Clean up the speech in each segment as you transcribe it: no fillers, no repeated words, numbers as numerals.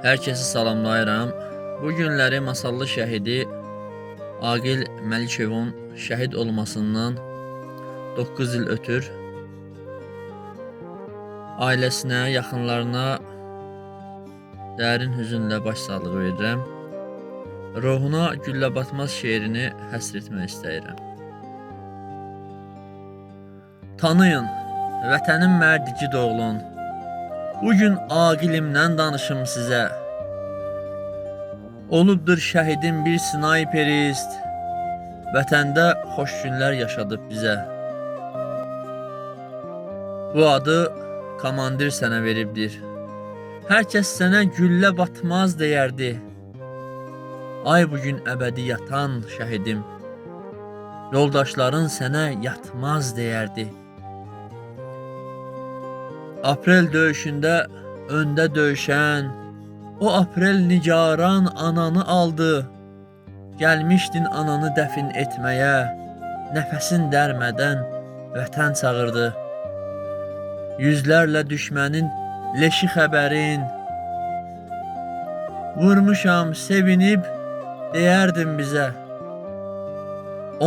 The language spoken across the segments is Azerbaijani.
Herkesi salamlayıram. Bu günləri Masallı şəhidi Aqil Məlikövün şəhid olmasından 9 il ötür. Ailəsinə, yaxınlarına dərin hüzünlə başsağlığı verirəm. Ruhuna güllə batmaz şeirini həsr etmək istəyirəm. Tanıyın, vətənin mərdici doğulun. Bugün Aqilimdən danışım sizə. Olubdur şəhidim bir snayperist, vətəndə xoş günlər yaşadıb bizə. Bu adı komandir sənə veribdir. Hər kəs sənə güllə batmaz deyərdi. Ay bugün əbədi yatan şəhidim, yoldaşların sənə yatmaz deyərdi. Aprel döyüşündə öndə döyüşən, o Aprel nigaran ananı aldı. Gəlmişdin ananı dəfin etməyə, nəfəsin dərmədən vətən çağırdı. Yüzlərlə düşmənin leşi xəbərin, vurmuşam sevinib deyərdin bizə.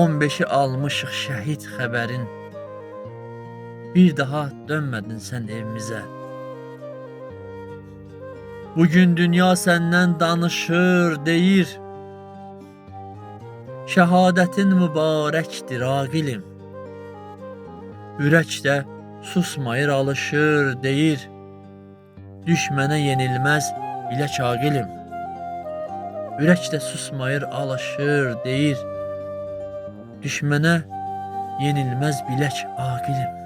15'i almışıq şəhid xəbərin, bir daha dönmədin sən evimizə. Bugün dünya səndən danışır, deyir, şəhadətin mübarəkdir Aqilim. Ürəkdə susmayır, alışır, deyir, düşmənə yenilməz bilək Aqilim. Ürəkdə susmayır, alışır, deyir, düşmənə yenilməz bilək Aqilim.